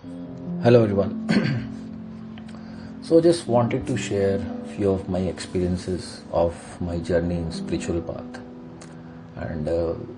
Hello everyone. So just wanted to share few of my experiences of my journey in spiritual path. And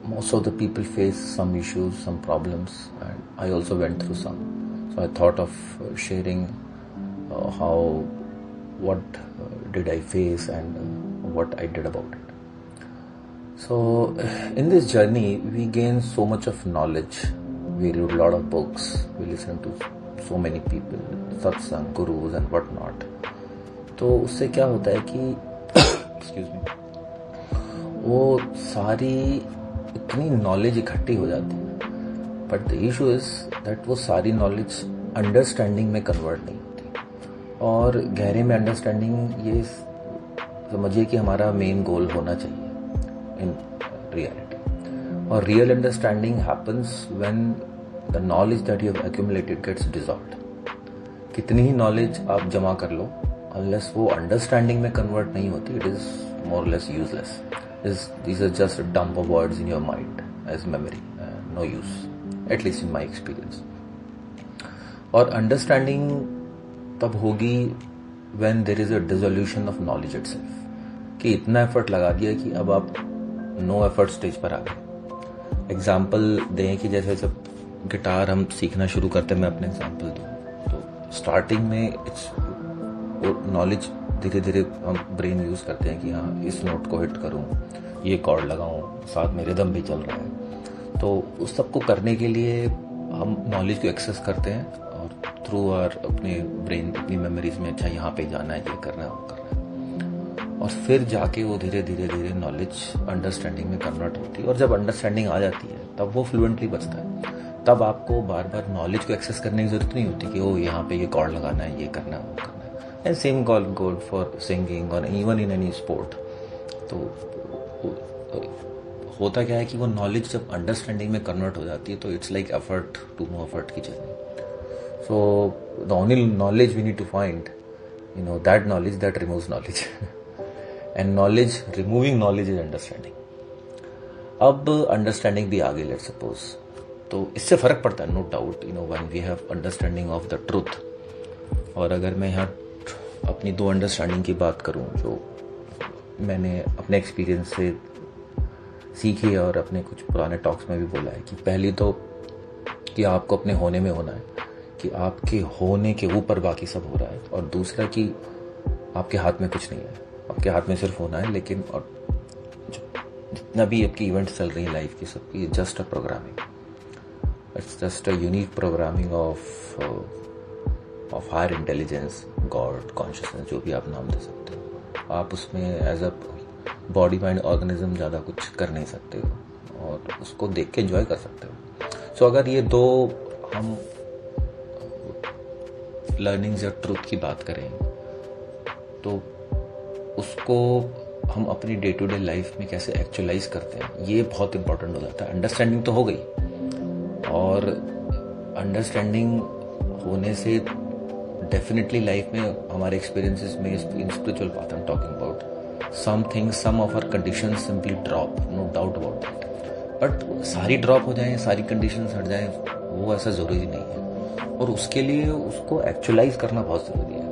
most of the people face some issues, some problems, and I also went through some. So I thought of sharing what did I face and what I did about it. So in this journey, we gain so much of knowledge. We read a lot of books. We listen to so many people, satsang, gurus and what not. तो उससे क्या होता है कि excuse me, वो सारी इतनी knowledge इकट्ठी हो जाती है, but the issue is that वो सारी नॉलेज अंडरस्टैंडिंग में कन्वर्ट नहीं होती. और गहरे में अंडरस्टैंडिंग ये समझिए कि हमारा मेन गोल होना चाहिए इन रियलिटी. और real understanding happens when the knowledge that you have accumulated gets dissolved. कितनी ही नॉलेज आप जमा कर लो, अनलेस वो अंडरस्टैंडिंग में कन्वर्ट नहीं होती, it is more less useless. These are just a dump of words in your mind as memory, no use, at least in my experience. और अंडरस्टैंडिंग तब होगी when there is a dissolution of knowledge itself. कि इतना effort लगा दिया कि अब आप नो एफर्ट स्टेज पर आ गए. एग्जाम्पल दें कि जैसे जब गिटार हम सीखना शुरू करते हैं, मैं अपने एग्जाम्पल दूँ तो स्टार्टिंग में इट्स नॉलेज धीरे धीरे हम ब्रेन यूज़ करते हैं कि हाँ इस नोट को हिट करूँ, ये कॉर्ड लगाऊँ, साथ में रिदम भी चल रहा है. तो उस सब को करने के लिए हम नॉलेज को एक्सेस करते हैं और थ्रू आवर अपने ब्रेन, अपनी मेमोरीज में अच्छा यहाँ पे जाना है, ये करना है, वो करना है. और फिर जाके वो धीरे धीरे धीरे नॉलेज अंडरस्टैंडिंग में कन्वर्ट होती है. और जब अंडरस्टैंडिंग आ जाती है तब वो फ्लुएंटली बचता है. तब आपको बार बार नॉलेज को एक्सेस करने की जरूरत नहीं होती कि ओ यहाँ पे ये कॉर्ड लगाना है, ये करना है, वो करना है. And same goal for singing और इवन इन एनी स्पोर्ट. तो होता क्या है कि वो नॉलेज जब अंडरस्टैंडिंग में कन्वर्ट हो जाती है तो it's like effort to no effort की जर्नी. So the only knowledge we need to find, that knowledge that removes knowledge. And knowledge, removing knowledge is understanding. अब अंडरस्टैंडिंग भी आ गई, लेट्स सपोज, तो इससे फर्क पड़ता है, no doubt, when we have understanding of the truth. और अगर मैं यहाँ अपनी दो अंडरस्टैंडिंग की बात करूँ जो मैंने अपने एक्सपीरियंस से सीखी और अपने कुछ पुराने टॉक्स में भी बोला है, कि पहली तो कि आपको अपने होने में होना है, कि आपके होने के ऊपर बाकी सब हो रहा है. और दूसरा कि आपके हाथ में कुछ नहीं है, आपके हाथ में सिर्फ होना है. लेकिन और जितना भी आपकी इवेंट्स चल रही है लाइफ की, सबकी just a programming. It's just a unique programming of higher intelligence, God, consciousness, जो भी आप नाम दे सकते हो. आप उसमें as a body mind organism ज़्यादा कुछ कर नहीं सकते हो और उसको देख के एंजॉय कर सकते हो. सो अगर ये दो हम लर्निंग्स या ट्रूथ की बात करें तो उसको हम अपनी डे टू डे लाइफ में कैसे एक्चुअलाइज करते हैं, ये बहुत इंपॉर्टेंट हो जाता है. अंडरस्टैंडिंग तो हो गई, और अंडरस्टैंडिंग होने से डेफिनेटली लाइफ में हमारे एक्सपीरियंसेस में in spiritual path I am talking about, some things, some of our conditions simply drop, no doubt about that. But सारी ड्रॉप हो जाएं, सारी कंडीशंस हट जाएं, वो ऐसा ज़रूरी नहीं है. और उसके लिए उसको एक्चुअलाइज करना बहुत ज़रूरी है.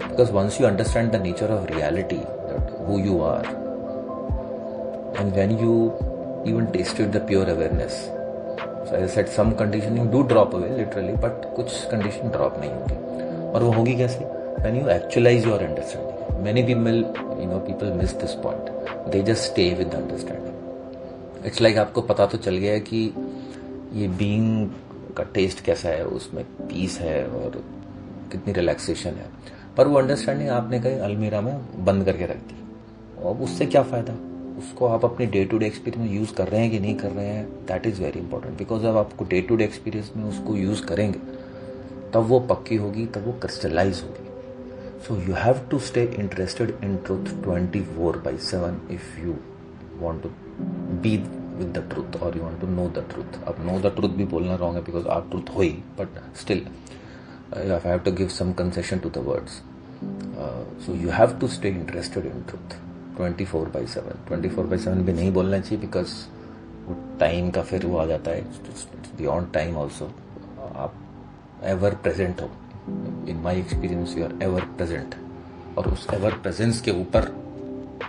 Because once you understand the nature of reality, that who you are, and when you even tested the pure awareness, so as I said, some conditioning do drop away literally, but कुछ condition drop नहीं होगी. और वो होगी कैसे? when you actualize your understanding. many people miss this point. they just stay with the understanding. it's like आपको पता तो चल गया है कि ये बीइंग का टेस्ट कैसा है, उसमें पीस है और कितनी रिलैक्सेशन है, पर वो अंडरस्टैंडिंग आपने कहीं अलमीरा में बंद करके रख दी. और उससे क्या फ़ायदा? उसको आप अपने डे टू डे एक्सपीरियंस में यूज़ कर रहे हैं कि नहीं कर रहे हैं, that is very important. Because अब आपको डे टू डे एक्सपीरियंस में उसको यूज़ करेंगे तब वो पक्की होगी, तब वो क्रिस्टलाइज होगी. So you have to stay interested in truth 24/7 if you want to be with the truth और you want to know the truth. अब नो द ट्रूथ भी बोलना रॉन्ग है बिकॉज आप ट्रूथ हो ही, but still I have to give some concession to the words. So you have to stay interested in truth 24/7. 24/7 भी नहीं बोलना चाहिए बिकॉज वो टाइम का फिर वो आ जाता है, इट्स बियॉन्ड टाइम ऑल्सो. आप एवर प्रेजेंट हो. In my experience you are ever present. और उस एवर प्रेजेंस के ऊपर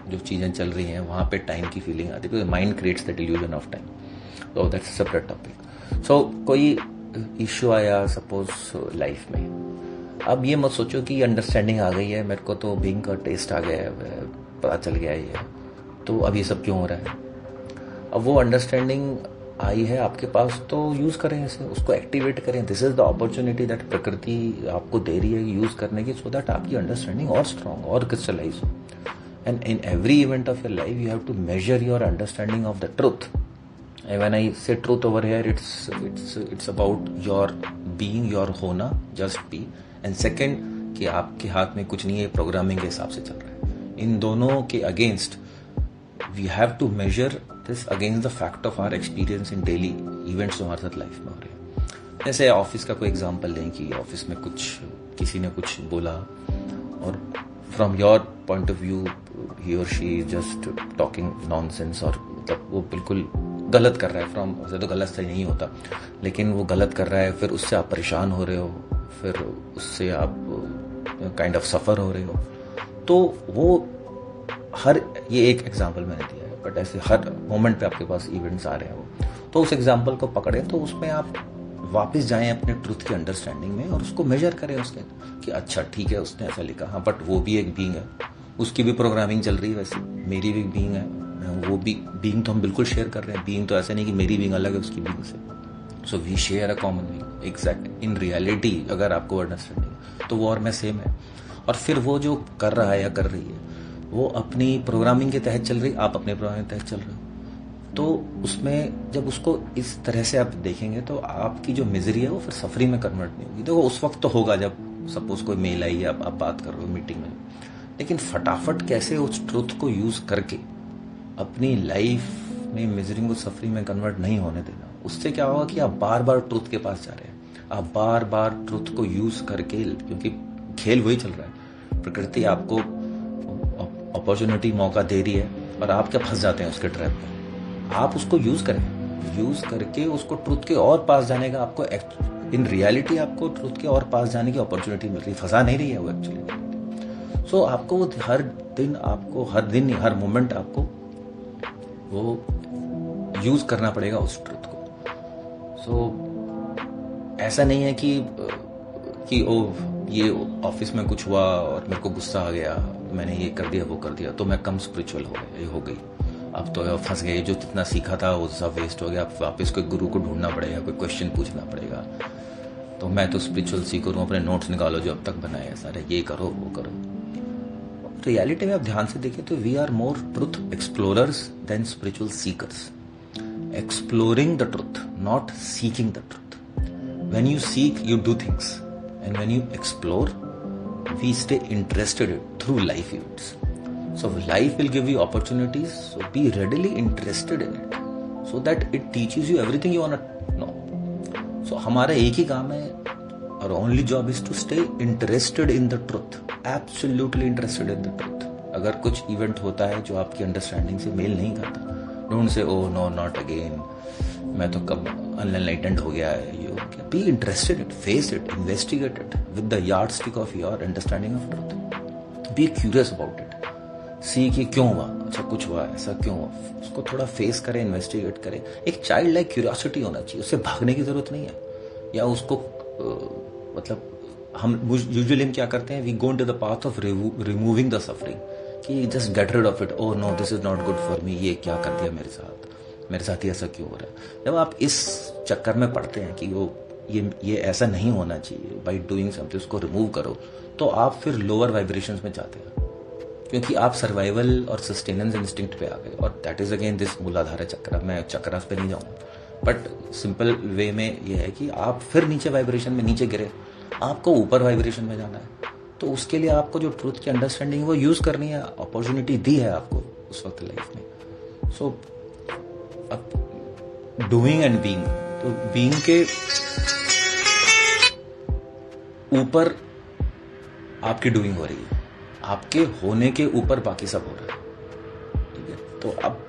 जो चीज़ें चल रही हैं वहाँ पे टाइम की फीलिंग आती है, because mind creates that illusion of time. So that's a separate topic. So कोई इश्यू आया सपोज लाइफ में, अब ये मत सोचो कि अंडरस्टैंडिंग आ गई है, मेरे को तो बीइंग का टेस्ट आ गया है, पता चल गया है ये, तो अब ये सब क्यों हो रहा है. अब वो अंडरस्टैंडिंग आई है आपके पास तो यूज़ करें इसे, उसको एक्टिवेट करें. This is the opportunity that प्रकृति आपको दे रही है यूज़ करने की, सो दैट आपकी अंडरस्टैंडिंग और स्ट्रॉन्ग और क्रिस्टलाइज हो. And in every event of your life you have to measure your understanding of the truth. And when I say truth over here, it's about your being, your होना, just be. And second कि आपके हाथ में कुछ नहीं है, programming के हिसाब से चल रहा है. इन दोनों के against we have to measure this against the fact of our experience in daily events जो हमारे साथ लाइफ में हो रहे हैं. जैसे ऑफिस का कोई एग्जांपल लें कि ऑफिस में कुछ किसी ने कुछ बोला और from your point of view ही और she is just talking nonsense, और मतलब वो बिल्कुल गलत कर रहा है. फ्रॉम उसे तो गलत सही नहीं होता, लेकिन वो गलत कर रहा है, फिर उससे आप परेशान हो रहे हो, फिर उससे आप काइंड ऑफ सफ़र हो रहे हो. तो वो हर, ये एक एग्जांपल मैंने दिया है, बट ऐसे हर मोमेंट पे आपके पास इवेंट्स आ रहे हैं. वो तो उस एग्जांपल को पकड़ें, तो उसमें आप वापस जाएं अपने ट्रूथ की अंडरस्टैंडिंग में और उसको मेजर करें उसके कि अच्छा ठीक है उसने ऐसा लिखा, हाँ बट वो भी एक बीइंग है, उसकी भी प्रोग्रामिंग चल रही है, वैसे मेरी भी बीइंग है, वो भी बीइंग तो हम बिल्कुल शेयर कर रहे हैं. बीइंग तो ऐसा नहीं कि मेरी बीइंग अलग है उसकी बीइंग से. So we share a common being. Exact in reality अगर आपको अंडरस्टैंडिंग तो वो और मैं सेम है. और फिर वो जो कर रहा है या कर रही है वो अपनी प्रोग्रामिंग के तहत चल रही, आप अपने प्रोग्रामिंग के तहत चल रहे हो. तो उसमें जब उसको इस तरह से आप देखेंगे तो आपकी जो मिजरी है वो फिर सफरिंग में कन्वर्ट नहीं होगी. देखो उस वक्त तो होगा जब सपोज कोई मेल आई है, आप बात कर रहे हो मीटिंग में, लेकिन फटाफट कैसे उस ट्रूथ को यूज करके अपनी लाइफ में मिजरिंग को सफरिंग में कन्वर्ट नहीं होने देना. उससे क्या होगा कि आप बार बार ट्रूथ के पास जा रहे हैं, आप बार बार ट्रूथ को यूज करके, क्योंकि खेल वही चल रहा है, प्रकृति आपको अपॉर्चुनिटी मौका दे रही है और आप क्या फंस जाते हैं उसके ट्रैप में. आप उसको यूज करें, यूज करके उसको ट्रूथ के और पास जाने का, आपको इन रियलिटी आपको ट्रूथ के और पास जाने की अपॉर्चुनिटी मिल रही, फंसा नहीं रही है वो एक्चुअली. सो आपको वो हर दिन हर मोमेंट आपको वो यूज करना पड़ेगा उस ट्रूथ को. सो ऐसा नहीं है कि ओ ये ऑफिस में कुछ हुआ और मेरे को गुस्सा आ गया, मैंने ये कर दिया वो कर दिया तो मैं कम स्पिरिचुअल हो गई, अब तो फंस गए, जो जितना सीखा था वो सब वेस्ट हो गया, अब वापस कोई गुरु को ढूंढना पड़ेगा, कोई क्वेश्चन पूछना पड़ेगा, तो मैं तो स्पिरिचुअल सीख रहा हूँ, अपने नोट्स निकालो जो अब तक बनाए हैं सारे, ये करो वो करो. रियलिटी में आप ध्यान से देखें तो we are more truth explorers than spiritual seekers. Exploring the truth, not seeking the truth. When you seek you do things, and when you explore we stay interested through life events. So life will give you opportunities, so be readily interested in it, so that it teaches you everything you want to know. So हमारा एक ही काम है, our only job is to stay interested in the truth, absolutely interested in the truth. अगर कुछ event होता है जो आपकी अंडरस्टैंडिंग से मेल नहीं खाता, don't say oh no not again, मैं तो कब अनलाइटेंड हो गया है, ये हो गया. Be interested it, face it, investigate it with the yardstick of your understanding of truth. Be curious about it. See कि क्यों हुआ, अच्छा कुछ हुआ, ऐसा क्यों हुआ, उसको थोड़ा फेस करें, इन्वेस्टिगेट करें. एक चाइल्ड लाइक क्यूरियोसिटी होना चाहिए, उससे भागने की जरूरत नहीं है, या उसको मतलब हम यूजुअली क्या करते हैं, we go into the path of removing the suffering, कि just get rid of it, oh no this is not good for me, ये क्या कर दिया मेरे साथ ही ऐसा क्यों हो रहा है. जब आप इस चक्कर में पड़ते हैं कि वो ये ऐसा नहीं होना चाहिए, बाई डूइंग समथिंग उसको रिमूव करो, तो आप फिर लोअर वाइब्रेशंस में जाते हैं, क्योंकि आप सर्वाइवल और सस्टेनेंस इंस्टिंक्ट पे आ गए. और दैट इज अगेन दिस मूलाधार चक्र. मैं चक्रास पे नहीं जाऊंगा, बट सिंपल वे में ये है कि आप फिर नीचे वाइब्रेशन में नीचे गिरे, आपको ऊपर वाइब्रेशन में जाना है. तो उसके लिए आपको जो ट्रूथ की अंडरस्टैंडिंग वो यूज करनी है, अपॉर्चुनिटी दी है आपको उस वक्त लाइफ में. सो अब डूइंग एंड बीइंग, तो बीइंग के ऊपर आपकी डूइंग हो रही है, आपके होने के ऊपर बाकी सब हो रहा है. ठीक है, तो अब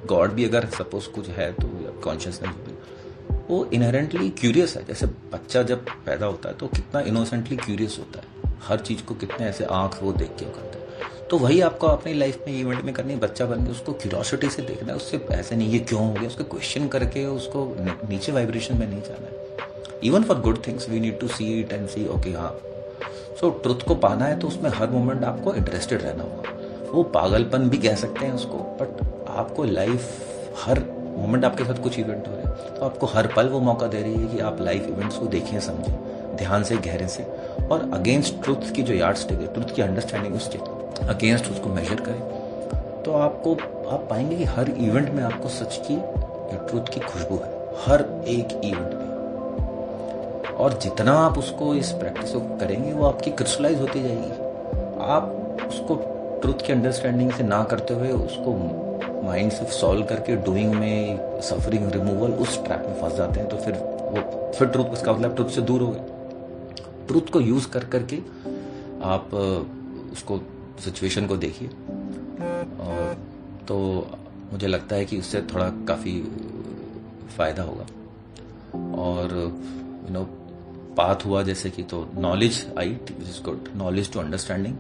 गॉड भी अगर सपोज कुछ है तो कॉन्शियसनेस भी, वो इनहेरेंटली क्यूरियस है। जैसे बच्चा जब पैदा होता है तो कितना इनोसेंटली क्यूरियस होता है, हर चीज़ को कितने ऐसे आँख वो देख के करता है। तो वही आपको अपनी लाइफ में इवेंट में करनी है। बच्चा बन के उसको क्यूरियोसिटी से देखना है, उससे ऐसे नहीं ये क्यों हो गया, उसको क्वेश्चन करके उसको नीचे वाइब्रेशन में नहीं जाना है। Even for good things we need to see it and see okay हाँ। सो ट्रुथ को पाना है तो उसमें हर मोमेंट आपको इंटरेस्टेड रहना होगा। वो पागलपन भी कह सकते हैं उसको, बट आपको लाइफ हर मोमेंट आपके साथ कुछ इवेंट हो रहे हैं तो आपको हर पल वो मौका दे रही है कि आप लाइफ इवेंट्स को देखें, समझें ध्यान से, गहरे से, और अगेंस्ट ट्रुथ की जो यार्ड स्टिक है, ट्रुथ की अंडरस्टैंडिंग उसके अगेंस्ट उसको मेजर करें, तो आप पाएंगे कि हर इवेंट में आपको सच की या ट्रुथ की खुशबू है, हर एक इवेंट में। और जितना आप उसको इस प्रैक्टिस को करेंगे वो आपकी क्रिस्टलाइज होती जाएगी। आप उसको ट्रुथ की अंडरस्टैंडिंग से ना करते हुए उसको माइंड से सॉल्व करके डूइंग में सफरिंग रिमूवल उस ट्रैप में फंस जाते हैं, तो फिर ट्रुथ, उसका मतलब ट्रुथ से दूर हो गए। ट्रुथ को यूज कर करके आप उसको सिचुएशन को देखिए, और तो मुझे लगता है कि उससे थोड़ा काफ़ी फ़ायदा होगा। और पाथ हुआ जैसे कि, तो नॉलेज आई, which is good, knowledge to understanding,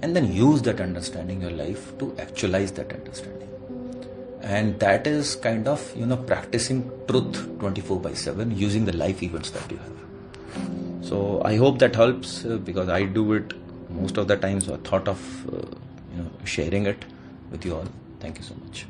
and then use that understanding your life to actualise that understanding, and that is kind of practicing truth 24/7 using the life events that you have. So I hope that helps, because I do it most of the time, so I thought of sharing it with you all. Thank you so much.